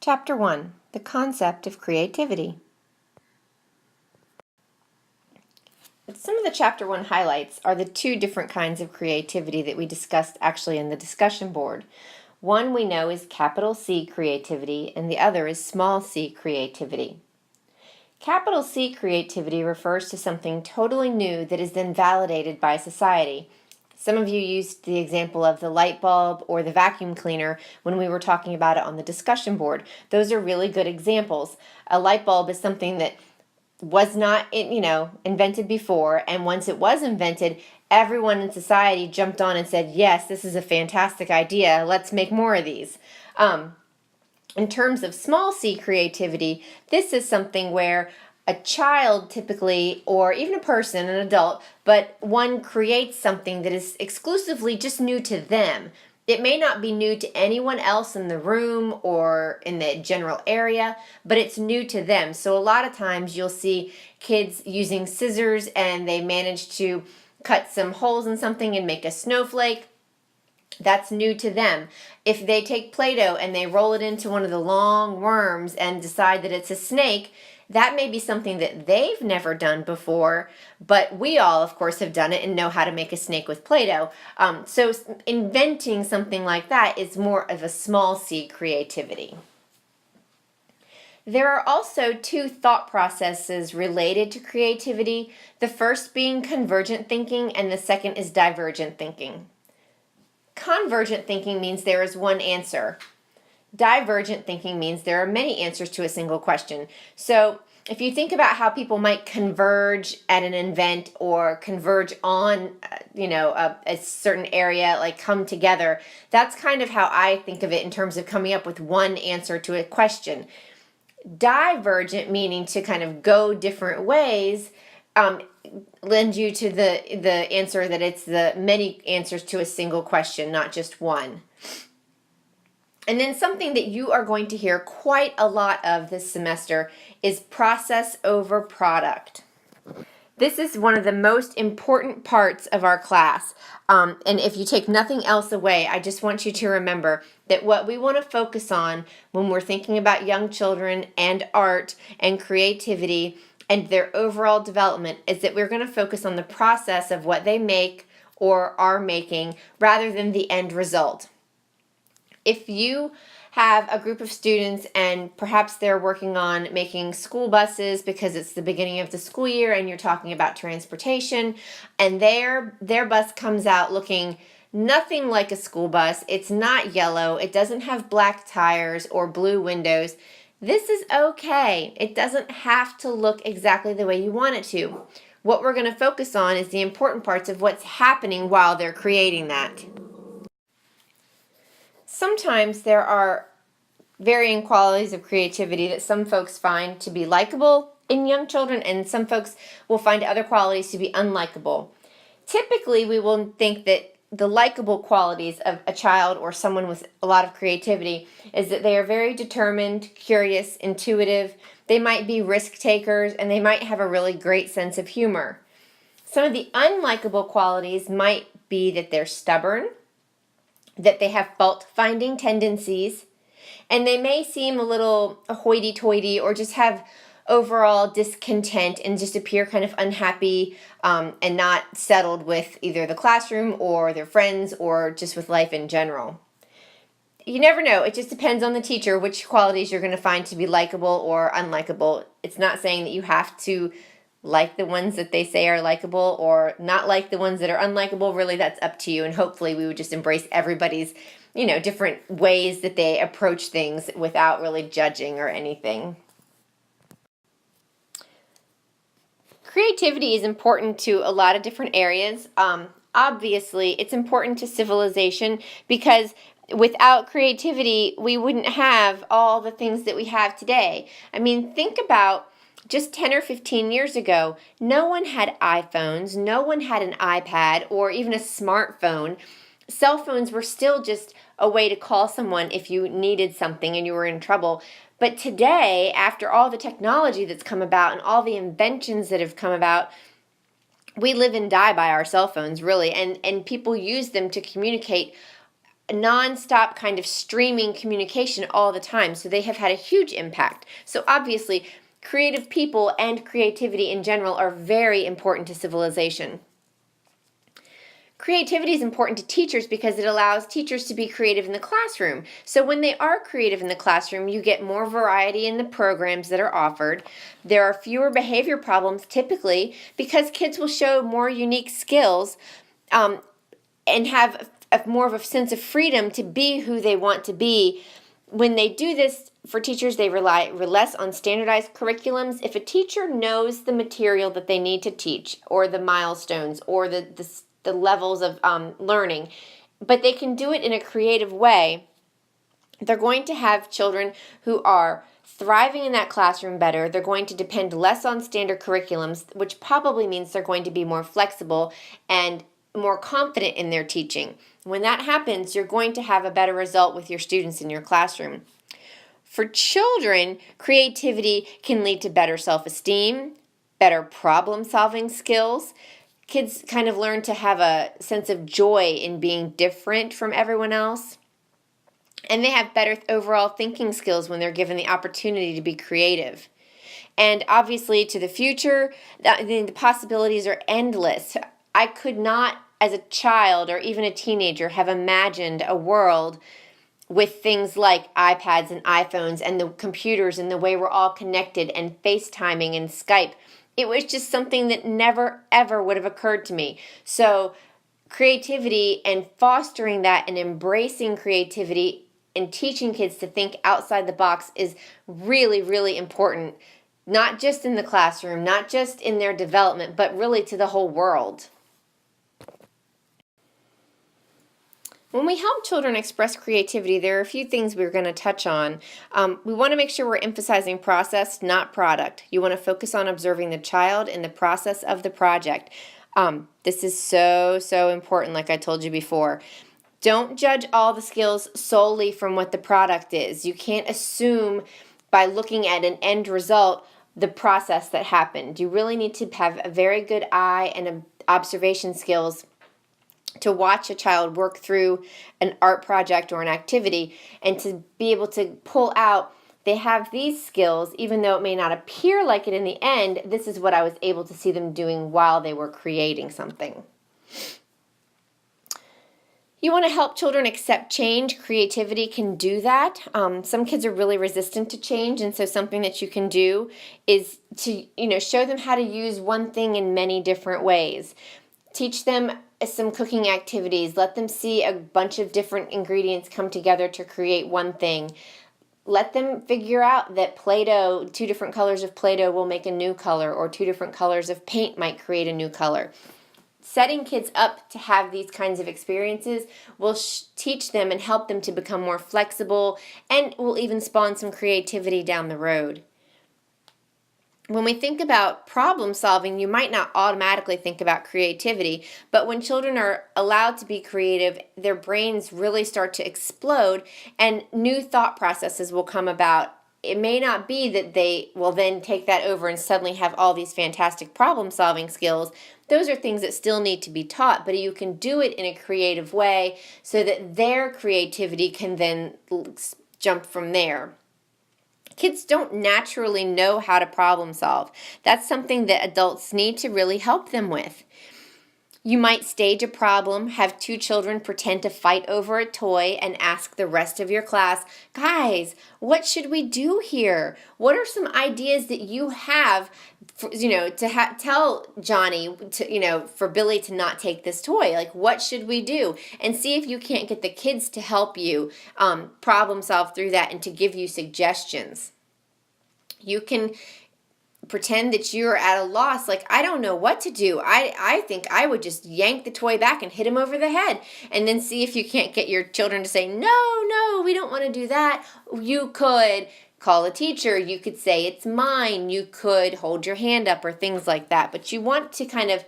Chapter 1, The Concept of Creativity. Some of the Chapter 1 highlights are the two different kinds of creativity that we discussed actually in the discussion board. One we know is capital C creativity, and the other is small c creativity. Capital C creativity refers to something totally new that is then validated by society. Some of you used the example of the light bulb or the vacuum cleaner when we were talking about it on the discussion board. Those are really good examples. A light bulb is something that was not, invented before, and once it was invented, everyone in society jumped on and said, yes, this is a fantastic idea, let's make more of these. In terms of small c creativity, this is something where a child typically, or even a person, an adult, but one creates something that is exclusively just new to them. It may not be new to anyone else in the room or in the general area, but it's new to them. So a lot of times you'll see kids using scissors and they manage to cut some holes in something and make a snowflake. That's new to them. If they take Play-Doh and they roll it into one of the long worms and decide that it's a snake, that may be something that they've never done before, but we all, of course, have done it and know how to make a snake with Play-Doh. So inventing something like that is more of a small c creativity. There are also two thought processes related to creativity, the first being convergent thinking and the second is divergent thinking. Convergent thinking means there is one answer. Divergent thinking means there are many answers to a single question. So if you think about how people might converge at an event or converge on, a certain area, like come together, that's kind of how I think of it in terms of coming up with one answer to a question. Divergent, meaning to kind of go different ways, lends you to the answer that it's the many answers to a single question, not just one. And then something that you are going to hear quite a lot of this semester is process over product. This is one of the most important parts of our class. And if you take nothing else away, I just want you to remember that what we want to focus on when we're thinking about young children and art and creativity and their overall development is that we're going to focus on the process of what they make or are making rather than the end result. If you have a group of students and perhaps they're working on making school buses because it's the beginning of the school year and you're talking about transportation, and their bus comes out looking nothing like a school bus, it's not yellow, it doesn't have black tires or blue windows, this is okay. It doesn't have to look exactly the way you want it to. What we're going to focus on is the important parts of what's happening while they're creating that. Sometimes there are varying qualities of creativity that some folks find to be likable in young children, and some folks will find other qualities to be unlikable. Typically, we will think that the likable qualities of a child or someone with a lot of creativity is that they are very determined, curious, intuitive, they might be risk takers, and they might have a really great sense of humor. Some of the unlikable qualities might be that they're stubborn, that they have fault-finding tendencies, and they may seem a little hoity-toity or just have overall discontent and just appear kind of unhappy and not settled with either the classroom or their friends or just with life in general. You never know. It just depends on the teacher which qualities you're going to find to be likable or unlikable. It's not saying that you have to like the ones that they say are likable or not like the ones that are unlikable. Really, that's up to you, and hopefully we would just embrace everybody's, different ways that they approach things without really judging or anything. Creativity is important to a lot of different areas. Obviously, it's important to civilization because without creativity, we wouldn't have all the things that we have today. I mean, think about just 10 or 15 years ago, no one had iPhones, no one had an iPad or even a smartphone. Cell phones were still just a way to call someone if you needed something and you were in trouble. But today, after all the technology that's come about and all the inventions that have come about, we live and die by our cell phones, really, and people use them to communicate non-stop kind of streaming communication all the time. So they have had a huge impact. So obviously, creative people and creativity in general are very important to civilization. Creativity is important to teachers because it allows teachers to be creative in the classroom. So when they are creative in the classroom, you get more variety in the programs that are offered. There are fewer behavior problems typically because kids will show more unique skills and have more of a sense of freedom to be who they want to be. When they do this, for teachers, they rely less on standardized curriculums. If a teacher knows the material that they need to teach, or the milestones, or the levels of learning, but they can do it in a creative way, they're going to have children who are thriving in that classroom better. They're going to depend less on standard curriculums, which probably means they're going to be more flexible and more confident in their teaching. When that happens, you're going to have a better result with your students in your classroom. For children, creativity can lead to better self-esteem, better problem-solving skills. Kids kind of learn to have a sense of joy in being different from everyone else. And they have better overall thinking skills when they're given the opportunity to be creative. And obviously, to the future, the possibilities are endless. I could not, as a child or even a teenager, have imagined a world with things like iPads and iPhones and the computers and the way we're all connected and FaceTiming and Skype. It was just something that never, ever would have occurred to me. So creativity and fostering that and embracing creativity and teaching kids to think outside the box is really, really important, not just in the classroom, not just in their development, but really to the whole world. When we help children express creativity, there are a few things we're going to touch on. We want to make sure we're emphasizing process, not product. You want to focus on observing the child and the process of the project. This is so, so important, like I told you before. Don't judge all the skills solely from what the product is. You can't assume by looking at an end result the process that happened. You really need to have a very good eye and observation skills to watch a child work through an art project or an activity and to be able to pull out, they have these skills, even though it may not appear like it in the end, this is what I was able to see them doing while they were creating something. You want to help children accept change. Creativity can do that. Some kids are really resistant to change, and so something that you can do is to, show them how to use one thing in many different ways. Teach them some cooking activities. Let them see a bunch of different ingredients come together to create one thing. Let them figure out that Play-Doh, 2 different colors of Play-Doh will make a new color, or 2 different colors of paint might create a new color. Setting kids up to have these kinds of experiences will teach them and help them to become more flexible, and will even spawn some creativity down the road. When we think about problem solving, you might not automatically think about creativity, but when children are allowed to be creative, their brains really start to explode and new thought processes will come about. It may not be that they will then take that over and suddenly have all these fantastic problem solving skills. Those are things that still need to be taught, but you can do it in a creative way so that their creativity can then jump from there. Kids don't naturally know how to problem solve. That's something that adults need to really help them with. You might stage a problem, have 2 children pretend to fight over a toy, and ask the rest of your class, guys, what should we do here? What are some ideas that you have, to tell Johnny, for Billy to not take this toy? Like, what should we do? And see if you can't get the kids to help you problem solve through that and to give you suggestions. You can pretend that you're at a loss, like, I don't know what to do. I think I would just yank the toy back and hit him over the head, and then see if you can't get your children to say, no, we don't want to do that. You could call a teacher. You could say, it's mine. You could hold your hand up or things like that. But you want to kind of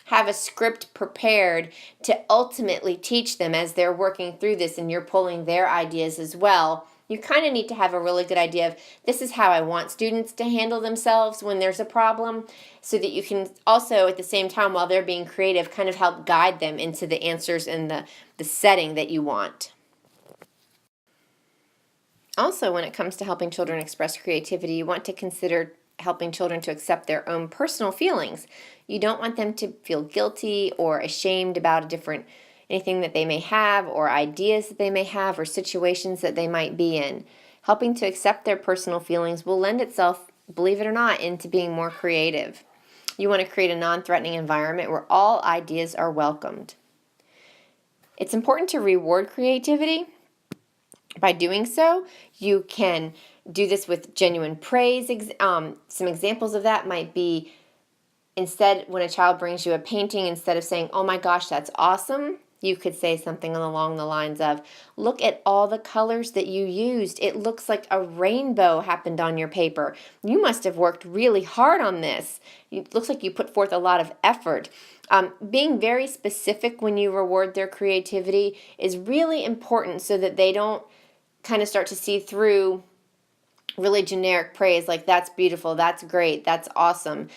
have a script prepared to ultimately teach them as they're working through this and you're pulling their ideas as well. You kind of need to have a really good idea of this is how I want students to handle themselves when there's a problem, so that you can also at the same time while they're being creative kind of help guide them into the answers and the setting that you want. Also, when it comes to helping children express creativity, you want to consider helping children to accept their own personal feelings. You don't want them to feel guilty or ashamed about anything that they may have, or ideas that they may have, or situations that they might be in. Helping to accept their personal feelings will lend itself, believe it or not, into being more creative. You want to create a non-threatening environment where all ideas are welcomed. It's important to reward creativity. By doing so, you can do this with genuine praise. Some examples of that might be, instead, when a child brings you a painting, instead of saying, "Oh my gosh, that's awesome," you could say something along the lines of, "Look at all the colors that you used. It looks like a rainbow happened on your paper. You must have worked really hard on this. It looks like you put forth a lot of effort." Being very specific when you reward their creativity is really important, so that they don't kind of start to see through really generic praise like "that's beautiful, that's great, that's awesome."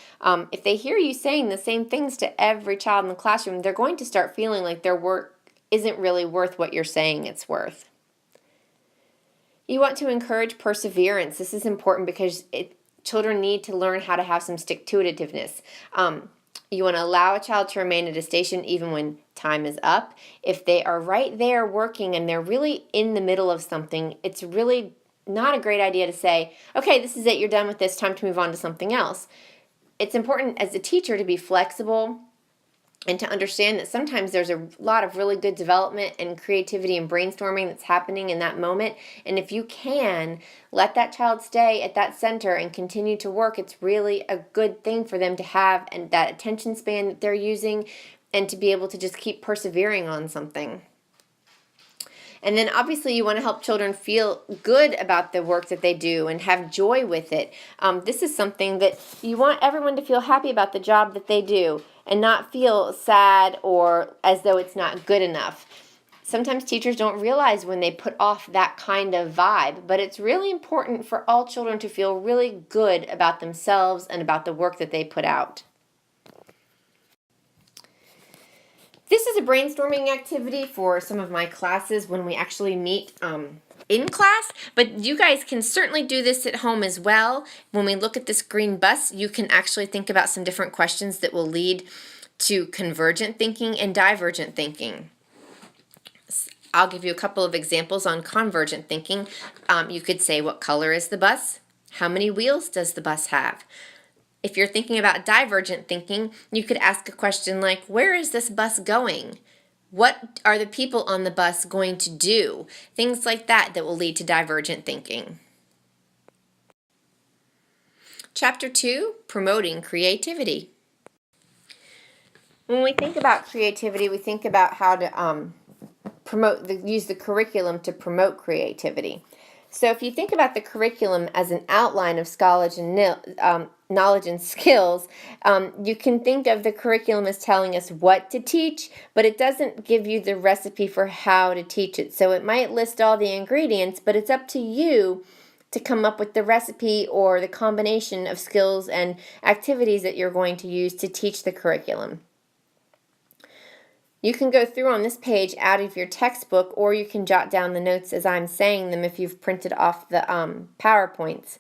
If they hear you saying the same things to every child in the classroom, they're going to start feeling like their work isn't really worth what you're saying it's worth. You want to encourage perseverance. This is important because children need to learn how to have some stick-to-itiveness. You want to allow a child to remain at a station even when time is up. If they are right there working and they're really in the middle of something, it's really not a great idea to say, "Okay, this is it, you're done with this, time to move on to something else." It's important as a teacher to be flexible and to understand that sometimes there's a lot of really good development and creativity and brainstorming that's happening in that moment. And if you can let that child stay at that center and continue to work, it's really a good thing for them to have, and that attention span that they're using, and to be able to just keep persevering on something. And then obviously you want to help children feel good about the work that they do and have joy with it. This is something that you want everyone to feel happy about the job that they do and not feel sad or as though it's not good enough. Sometimes teachers don't realize when they put off that kind of vibe, but it's really important for all children to feel really good about themselves and about the work that they put out. This is a brainstorming activity for some of my classes when we actually meet in class, but you guys can certainly do this at home as well. When we look at this green bus, you can actually think about some different questions that will lead to convergent thinking and divergent thinking. I'll give you a couple of examples on convergent thinking. You could say, what color is the bus? How many wheels does the bus have? If you're thinking about divergent thinking, you could ask a question like, where is this bus going? What are the people on the bus going to do? Things like that will lead to divergent thinking. Chapter 2, Promoting Creativity. When we think about creativity, we think about how to use the curriculum to promote creativity. So if you think about the curriculum as an outline of knowledge and skills, you can think of the curriculum as telling us what to teach, but it doesn't give you the recipe for how to teach it. So it might list all the ingredients, but it's up to you to come up with the recipe or the combination of skills and activities that you're going to use to teach the curriculum. You can go through on this page out of your textbook, or you can jot down the notes as I'm saying them if you've printed off the PowerPoints.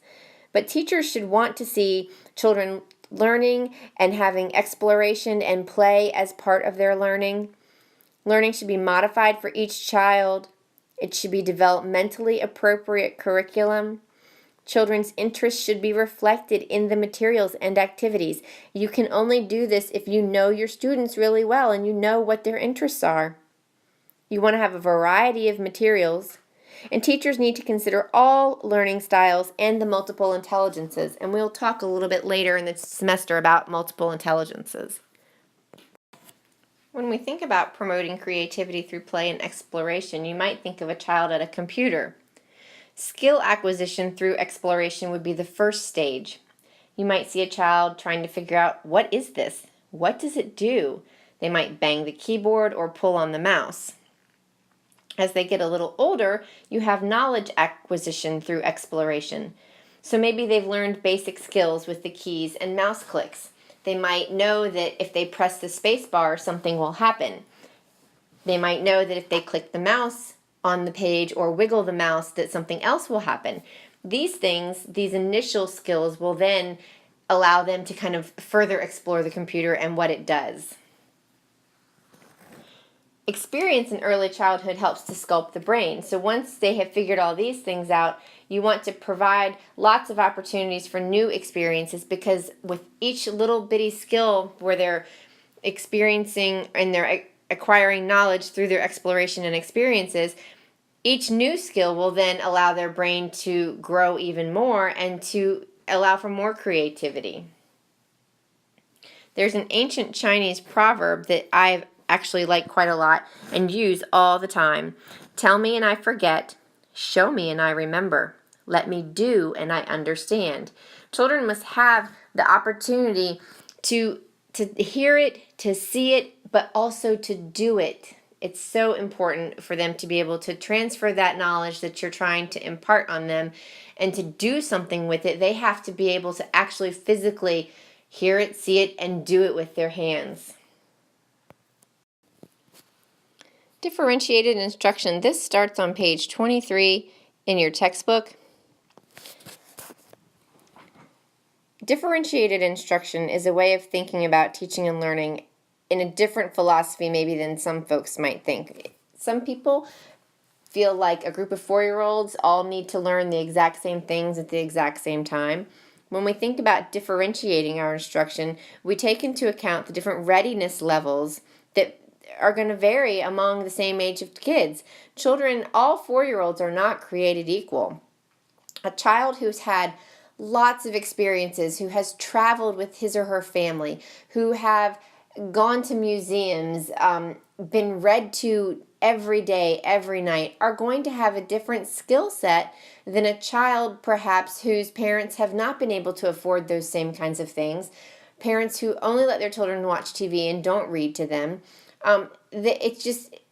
But teachers should want to see children learning and having exploration and play as part of their learning. Learning should be modified for each child. It should be developmentally appropriate curriculum. Children's interests should be reflected in the materials and activities. You can only do this if you know your students really well and you know what their interests are. You want to have a variety of materials, and teachers need to consider all learning styles and the multiple intelligences, and we'll talk a little bit later in the semester about multiple intelligences. When we think about promoting creativity through play and exploration, you might think of a child at a computer. Skill acquisition through exploration would be the first stage. You might see a child trying to figure out, what is this? What does it do? They might bang the keyboard or pull on the mouse. As they get a little older, you have knowledge acquisition through exploration. So maybe they've learned basic skills with the keys and mouse clicks. They might know that if they press the space bar, something will happen. They might know that if they click the mouse on the page or wiggle the mouse, that something else will happen. These things, these initial skills, will then allow them to kind of further explore the computer and what it does. Experience in early childhood helps to sculpt the brain. So once they have figured all these things out, you want to provide lots of opportunities for new experiences, because with each little bitty skill where they're experiencing and they're acquiring knowledge through their exploration and experiences, each new skill will then allow their brain to grow even more and to allow for more creativity. There's an ancient Chinese proverb that I've actually like quite a lot and use all the time. Tell me and I forget, show me and I remember, let me do and I understand. Children must have the opportunity to hear it, to see it, but also to do it. It's so important for them to be able to transfer that knowledge that you're trying to impart on them and to do something with it. They have to be able to actually physically hear it, see it, and do it with their hands. Differentiated instruction. This starts on page 23 in your textbook. Differentiated instruction is a way of thinking about teaching and learning in a different philosophy maybe than some folks might think. Some people feel like a group of 4-year-olds all need to learn the exact same things at the exact same time. When we think about differentiating our instruction, we take into account the different readiness levels that are going to vary among the same age of kids. Children, all 4-year-olds are not created equal. A child who's had lots of experiences, who has traveled with his or her family, who have gone to museums, been read to every day, every night, are going to have a different skill set than a child perhaps whose parents have not been able to afford those same kinds of things, parents who only let their children watch TV and don't read to them.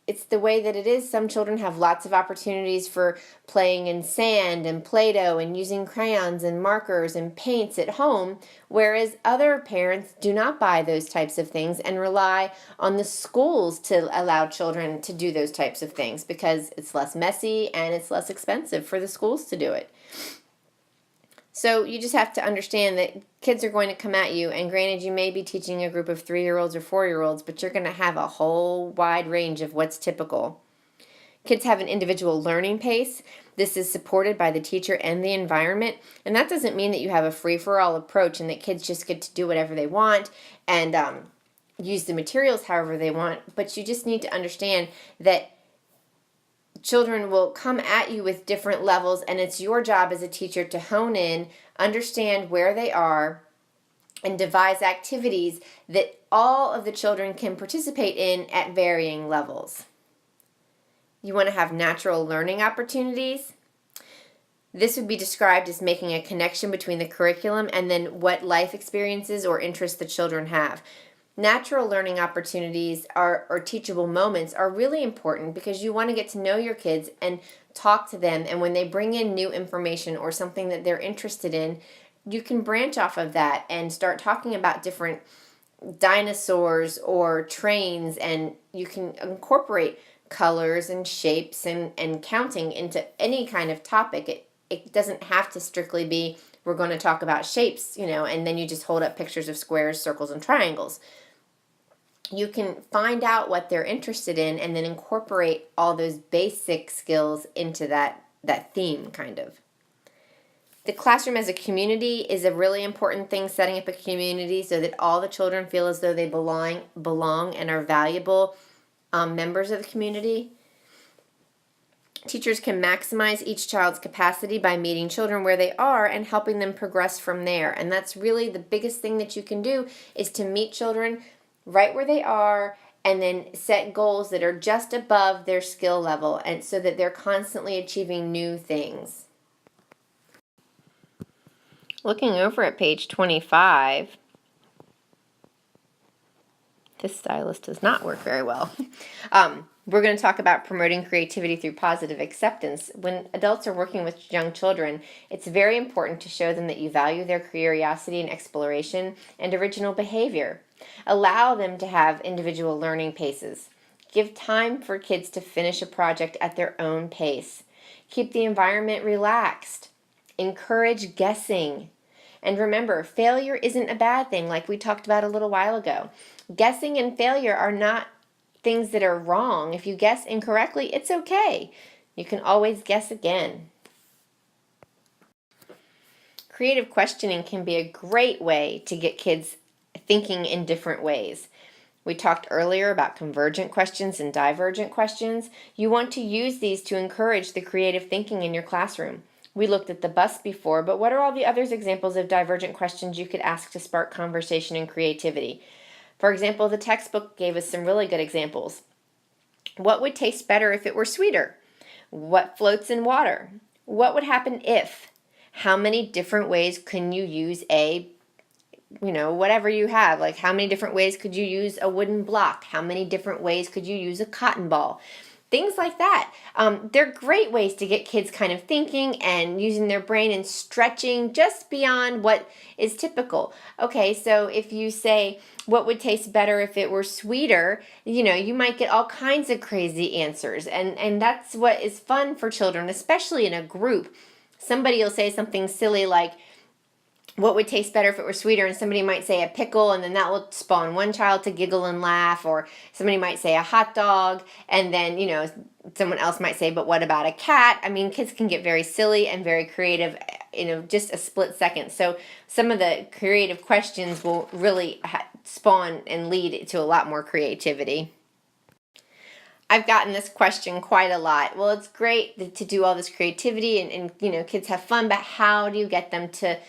It's the way that it is. Some children have lots of opportunities for playing in sand and Play-Doh and using crayons and markers and paints at home, whereas other parents do not buy those types of things and rely on the schools to allow children to do those types of things because it's less messy and it's less expensive for the schools to do it. So you just have to understand that kids are going to come at you, and granted you may be teaching a group of 3-year-olds or 4-year-olds, but you're going to have a whole wide range of what's typical. Kids have an individual learning pace. This is supported by the teacher and the environment, and that doesn't mean that you have a free-for-all approach and that kids just get to do whatever they want and use the materials however they want, but you just need to understand that children will come at you with different levels, and it's your job as a teacher to hone in, understand where they are, and devise activities that all of the children can participate in at varying levels. You want to have natural learning opportunities. This would be described as making a connection between the curriculum and then what life experiences or interests the children have. Natural learning opportunities or teachable moments are really important because you want to get to know your kids and talk to them, and when they bring in new information or something that they're interested in, you can branch off of that and start talking about different dinosaurs or trains, and you can incorporate colors and shapes and counting into any kind of topic. It doesn't have to strictly be we're going to talk about shapes, and then you just hold up pictures of squares, circles, and triangles. You can find out what they're interested in and then incorporate all those basic skills into that theme, kind of. The classroom as a community is a really important thing, setting up a community so that all the children feel as though they belong and are valuable members of the community. Teachers can maximize each child's capacity by meeting children where they are and helping them progress from there. And that's really the biggest thing that you can do, is to meet children right where they are and then set goals that are just above their skill level, and so that they're constantly achieving new things. Looking over at page 25, this stylus does not work very well. We're going to talk about promoting creativity through positive acceptance. When adults are working with young children, it's very important to show them that you value their curiosity and exploration and original behavior. Allow them to have individual learning paces. Give time for kids to finish a project at their own pace. Keep the environment relaxed. Encourage guessing. And remember, failure isn't a bad thing, like we talked about a little while ago. Guessing and failure are not things that are wrong. If you guess incorrectly, it's okay. You can always guess again. Creative questioning can be a great way to get kids thinking in different ways. We talked earlier about convergent questions and divergent questions. You want to use these to encourage the creative thinking in your classroom. We looked at the bus before, but what are all the other examples of divergent questions you could ask to spark conversation and creativity? For example, the textbook gave us some really good examples. What would taste better if it were sweeter? What floats in water? What would happen if? How many different ways can you use whatever you have? Like, how many different ways could you use a wooden block? How many different ways could you use a cotton ball? Things like that. They're great ways to get kids kind of thinking and using their brain and stretching just beyond what is typical. Okay, so if you say, what would taste better if it were sweeter, you might get all kinds of crazy answers. And that's what is fun for children, especially in a group. Somebody will say something silly like, what would taste better if it were sweeter? And somebody might say a pickle, and then that will spawn one child to giggle and laugh. Or somebody might say a hot dog, and then, someone else might say, but what about a cat? I mean, kids can get very silly and very creative in just a split second. So some of the creative questions will really spawn and lead to a lot more creativity. I've gotten this question quite a lot. Well, it's great to do all this creativity and kids have fun, but how do you get them to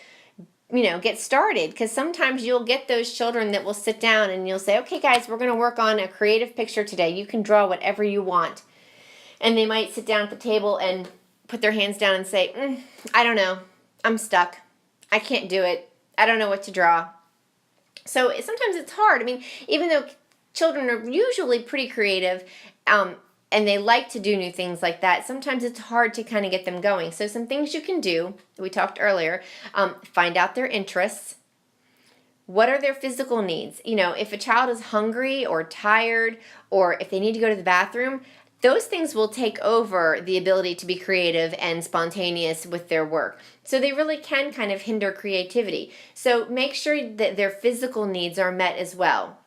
get started? Because sometimes you'll get those children that will sit down and you'll say, okay guys, we're going to work on a creative picture today. You can draw whatever you want. And they might sit down at the table and put their hands down and say, I don't know. I'm stuck. I can't do it. I don't know what to draw. So sometimes it's hard. I mean, even though children are usually pretty creative, and they like to do new things like that, sometimes it's hard to kind of get them going. So some things you can do, we talked earlier, find out their interests. What are their physical needs? If a child is hungry or tired, or if they need to go to the bathroom, those things will take over the ability to be creative and spontaneous with their work. So they really can kind of hinder creativity. So make sure that their physical needs are met as well.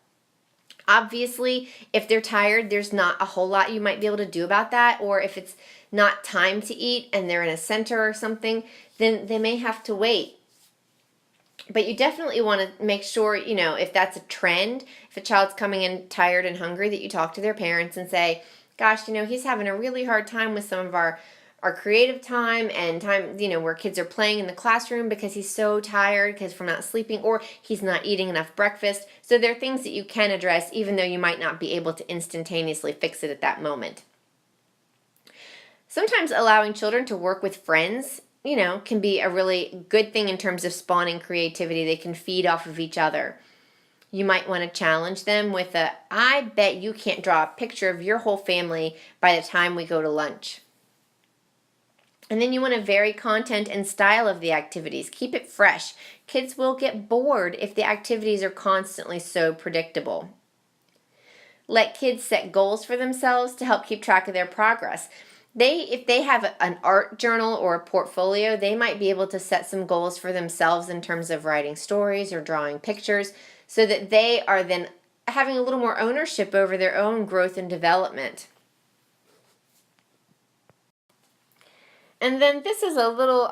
Obviously, if they're tired, there's not a whole lot you might be able to do about that. Or if it's not time to eat and they're in a center or something, then they may have to wait. But you definitely want to make sure, if that's a trend, if a child's coming in tired and hungry, that you talk to their parents and say, gosh, he's having a really hard time with some of our creative time and time, where kids are playing in the classroom because he's so tired because from not sleeping, or he's not eating enough breakfast. So there are things that you can address even though you might not be able to instantaneously fix it at that moment. Sometimes allowing children to work with friends, can be a really good thing in terms of spawning creativity. They can feed off of each other. You might want to challenge them with I bet you can't draw a picture of your whole family by the time we go to lunch. And then you want to vary content and style of the activities. Keep it fresh. Kids will get bored if the activities are constantly so predictable. Let kids set goals for themselves to help keep track of their progress. If they have an art journal or a portfolio, they might be able to set some goals for themselves in terms of writing stories or drawing pictures, so that they are then having a little more ownership over their own growth and development. And then this is a little,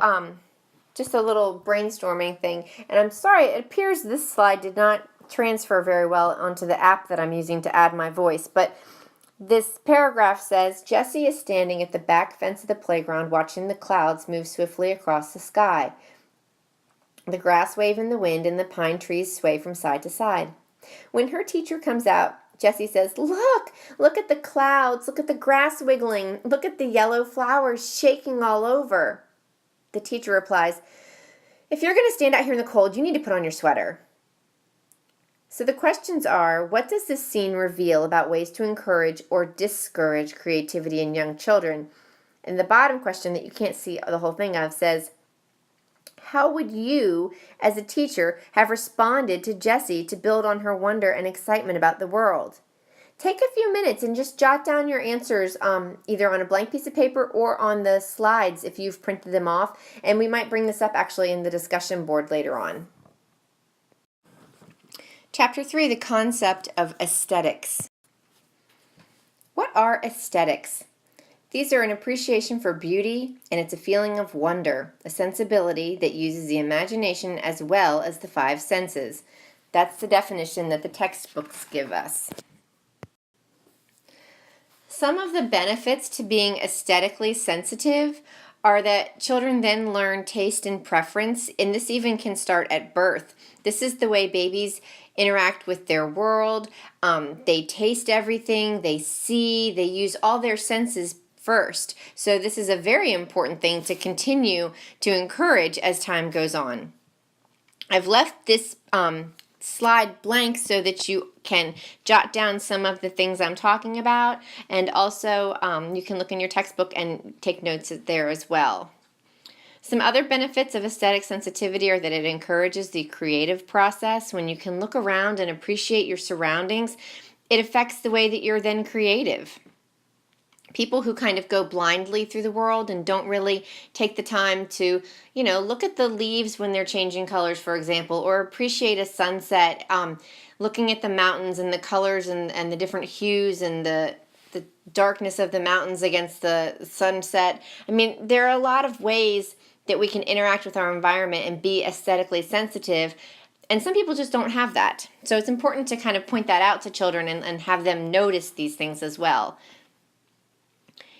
just a little brainstorming thing. And I'm sorry, it appears this slide did not transfer very well onto the app that I'm using to add my voice. But this paragraph says, Jessie is standing at the back fence of the playground watching the clouds move swiftly across the sky. The grass wave in the wind and the pine trees sway from side to side. When her teacher comes out, Jessie says, look at the clouds, look at the grass wiggling, look at the yellow flowers shaking all over. The teacher replies, if you're going to stand out here in the cold, you need to put on your sweater. So the questions are, what does this scene reveal about ways to encourage or discourage creativity in young children? And the bottom question that you can't see the whole thing of says, how would you, as a teacher, have responded to Jessie to build on her wonder and excitement about the world? Take a few minutes and just jot down your answers either on a blank piece of paper or on the slides if you've printed them off. And we might bring this up actually in the discussion board later on. Chapter 3, the concept of aesthetics. What are aesthetics? These are an appreciation for beauty, and it's a feeling of wonder, a sensibility that uses the imagination as well as the five senses. That's the definition that the textbooks give us. Some of the benefits to being aesthetically sensitive are that children then learn taste and preference, and this even can start at birth. This is the way babies interact with their world. They taste everything, they see, they use all their senses first. So this is a very important thing to continue to encourage as time goes on. I've left this slide blank so that you can jot down some of the things I'm talking about, and also you can look in your textbook and take notes there as well. Some other benefits of aesthetic sensitivity are that it encourages the creative process. When you can look around and appreciate your surroundings, it affects the way that you're then creative. People who kind of go blindly through the world and don't really take the time to, look at the leaves when they're changing colors, for example, or appreciate a sunset, looking at the mountains and the colors and the different hues and the darkness of the mountains against the sunset. I mean, there are a lot of ways that we can interact with our environment and be aesthetically sensitive, and some people just don't have that. So it's important to kind of point that out to children and have them notice these things as well.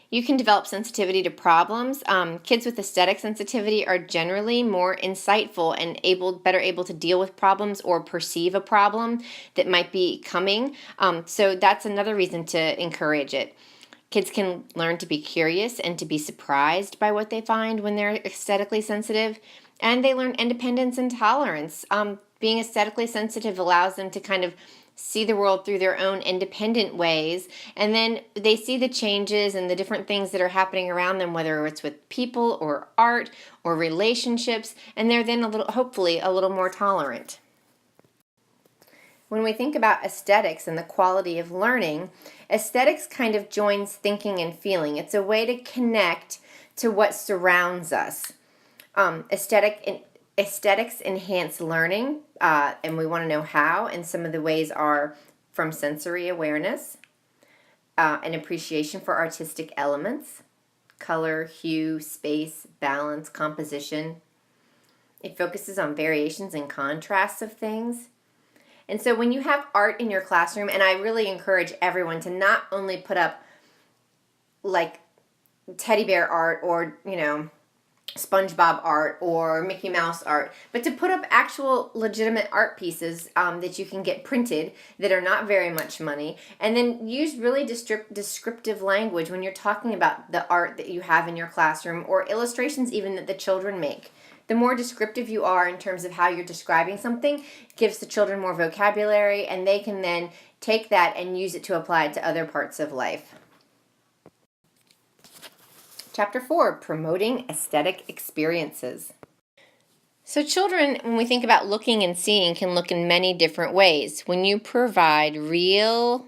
You can develop sensitivity to problems. Kids with aesthetic sensitivity are generally more insightful and better able to deal with problems or perceive a problem that might be coming. So that's another reason to encourage it. Kids can learn to be curious and to be surprised by what they find when they're aesthetically sensitive. And they learn independence and tolerance. Being aesthetically sensitive allows them to kind of see the world through their own independent ways, and then they see the changes and the different things that are happening around them, whether it's with people or art or relationships, and they're then hopefully a little more tolerant. When we think about aesthetics and the quality of learning, aesthetics kind of joins thinking and feeling. It's a way to connect to what surrounds us. Aesthetics enhance learning, and we want to know how, and some of the ways are from sensory awareness, an appreciation for artistic elements, color, hue, space, balance, composition. It focuses on variations and contrasts of things. And so when you have art in your classroom, and I really encourage everyone to not only put up like teddy bear art or, SpongeBob art or Mickey Mouse art, but to put up actual legitimate art pieces that you can get printed that are not very much money, and then use really descriptive language when you're talking about the art that you have in your classroom or illustrations even that the children make. The more descriptive you are in terms of how you're describing something gives the children more vocabulary, and they can then take that and use it to apply it to other parts of life. Chapter 4, promoting aesthetic experiences. So children, when we think about looking and seeing, can look in many different ways. When you provide real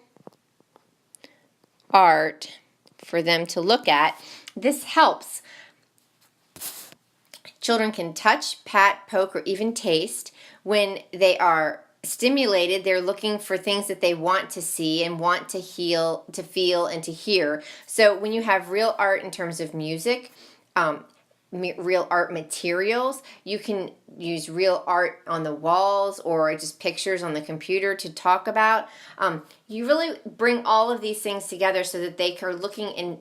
art for them to look at, this helps. Children can touch, pat, poke, or even taste. When they are stimulated, they're looking for things that they want to see and want to feel and to hear. So when you have real art in terms of music, real art materials, you can use real art on the walls or just pictures on the computer to talk about. You really bring all of these things together so that they are looking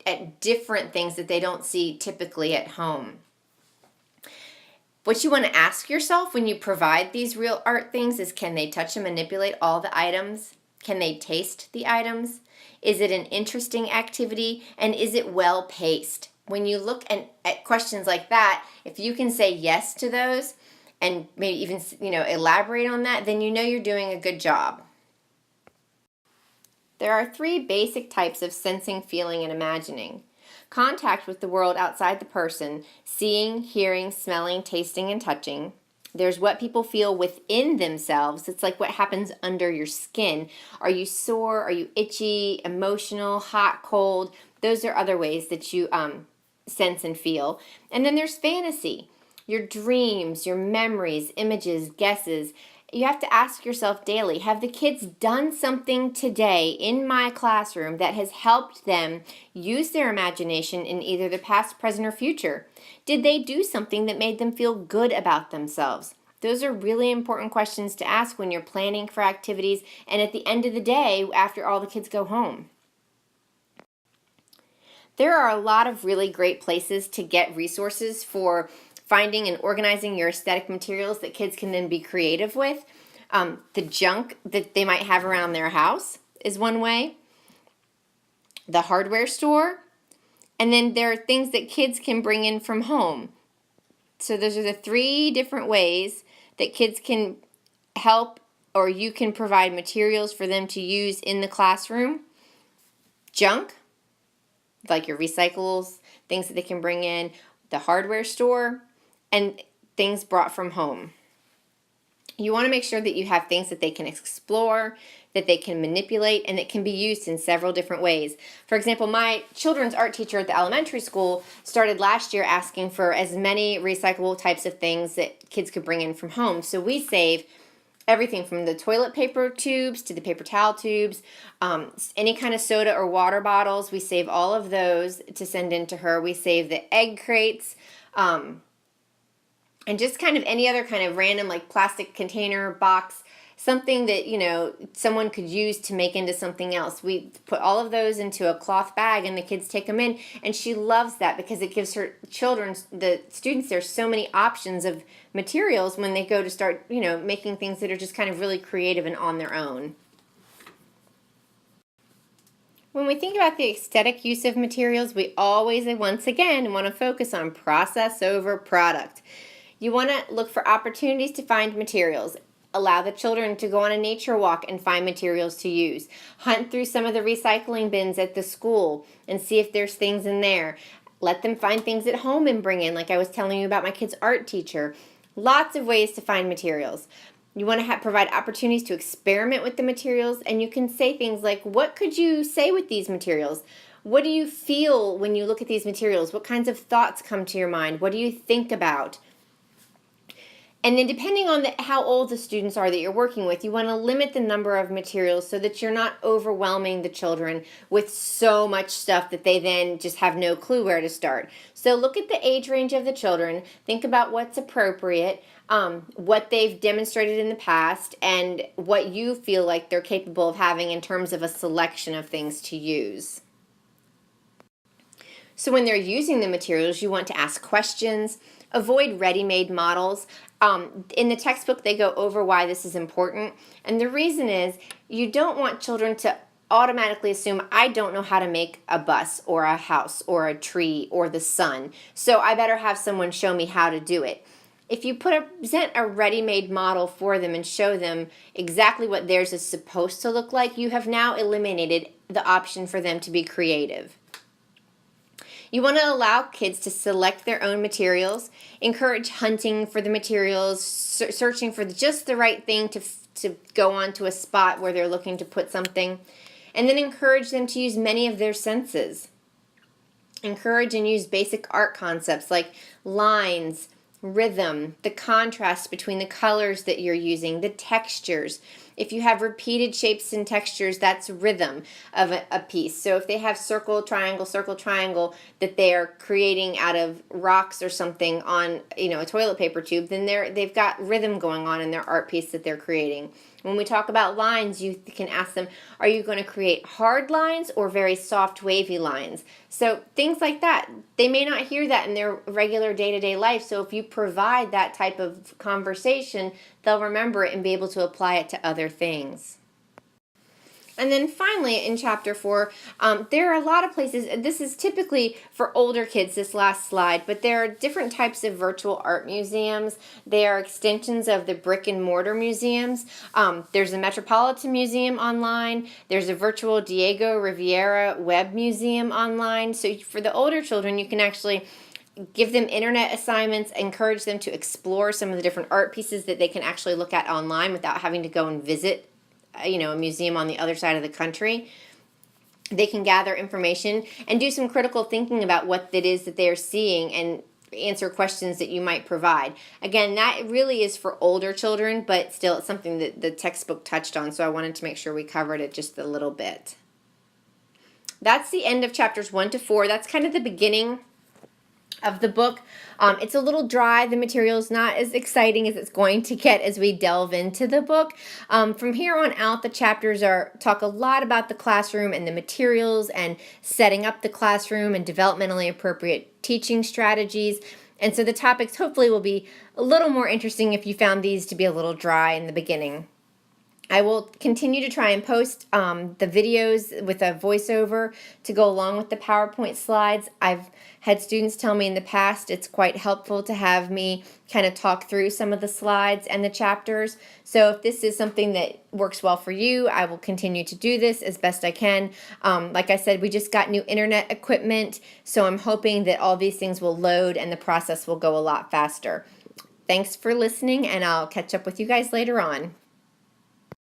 at different things that they don't see typically at home. What you want to ask yourself when you provide these real art things is, can they touch and manipulate all the items? Can they taste the items? Is it an interesting activity? And is it well paced? When you look at questions like that, if you can say yes to those, and maybe even, elaborate on that, then you know you're doing a good job. There are 3 basic types of sensing, feeling, and imagining. Contact with the world outside the person, seeing, hearing, smelling, tasting, and touching. There's what people feel within themselves. It's like what happens under your skin. Are you sore? Are you itchy, emotional, hot, cold? Those are other ways that you sense and feel. And then there's fantasy, your dreams, your memories, images, guesses. You have to ask yourself daily, have the kids done something today in my classroom that has helped them use their imagination in either the past, present, or future? Did they do something that made them feel good about themselves? Those are really important questions to ask when you're planning for activities and at the end of the day after all the kids go home. There are a lot of really great places to get resources for finding and organizing your aesthetic materials that kids can then be creative with. The junk that they might have around their house is one way. The hardware store. And then there are things that kids can bring in from home. So those are the 3 different ways that kids can help, or you can provide materials for them to use in the classroom. Junk, like your recyclables, things that they can bring in. The hardware store, and things brought from home. You want to make sure that you have things that they can explore, that they can manipulate, and that can be used in several different ways. For example, my children's art teacher at the elementary school started last year asking for as many recyclable types of things that kids could bring in from home. So we save everything from the toilet paper tubes to the paper towel tubes, any kind of soda or water bottles. We save all of those to send in to her. We save the egg crates, and just kind of any other kind of random like plastic container, box, something that, someone could use to make into something else. We put all of those into a cloth bag and the kids take them in, and she loves that because it gives her children, the students there, so many options of materials when they go to start, making things that are just kind of really creative and on their own. When we think about the aesthetic use of materials, we always, once again, want to focus on process over product. You want to look for opportunities to find materials. Allow the children to go on a nature walk and find materials to use. Hunt through some of the recycling bins at the school and see if there's things in there. Let them find things at home and bring in, like I was telling you about my kid's art teacher. Lots of ways to find materials. You want to provide opportunities to experiment with the materials, and you can say things like, what could you say with these materials? What do you feel when you look at these materials? What kinds of thoughts come to your mind? What do you think about? And then depending on how old the students are that you're working with, you want to limit the number of materials so that you're not overwhelming the children with so much stuff that they then just have no clue where to start. So look at the age range of the children, think about what's appropriate, what they've demonstrated in the past, and what you feel like they're capable of having in terms of a selection of things to use. So when they're using the materials, you want to ask questions. Avoid ready-made models. In the textbook, they go over why this is important. And the reason is you don't want children to automatically assume, I don't know how to make a bus or a house or a tree or the sun, so I better have someone show me how to do it. If you present a ready-made model for them and show them exactly what theirs is supposed to look like, you have now eliminated the option for them to be creative. You want to allow kids to select their own materials, encourage hunting for the materials, searching for just the right thing to go onto a spot where they're looking to put something, and then encourage them to use many of their senses. Encourage and use basic art concepts like lines, rhythm, the contrast between the colors that you're using, the textures. If you have repeated shapes and textures, that's rhythm of a piece. So if they have circle, triangle, that they are creating out of rocks or something on, a toilet paper tube, then they've got rhythm going on in their art piece that they're creating. When we talk about lines, you can ask them, are you going to create hard lines or very soft, wavy lines? So things like that. They may not hear that in their regular day-to-day life, so if you provide that type of conversation, they'll remember it and be able to apply it to other things. And then finally, in chapter 4, there are a lot of places, and this is typically for older kids, this last slide, but there are different types of virtual art museums. They are extensions of the brick and mortar museums. There's a Metropolitan Museum online. There's a virtual Diego Rivera Web Museum online. So for the older children, you can actually give them internet assignments, encourage them to explore some of the different art pieces that they can actually look at online without having to go and visit a museum on the other side of the country. They can gather information and do some critical thinking about what it is that they're seeing and answer questions that you might provide. Again, that really is for older children, but still it's something that the textbook touched on, so I wanted to make sure we covered it just a little bit. That's the end of chapters 1 to 4. That's kind of the beginning of the book. It's a little dry. The material is not as exciting as it's going to get as we delve into the book. From here on out, the chapters talk a lot about the classroom and the materials and setting up the classroom and developmentally appropriate teaching strategies. And so the topics hopefully will be a little more interesting if you found these to be a little dry in the beginning. I will continue to try and post the videos with a voiceover to go along with the PowerPoint slides. I've had students tell me in the past it's quite helpful to have me kind of talk through some of the slides and the chapters. So if this is something that works well for you, I will continue to do this as best I can. Like I said, we just got new internet equipment, so I'm hoping that all these things will load and the process will go a lot faster. Thanks for listening, and I'll catch up with you guys later on.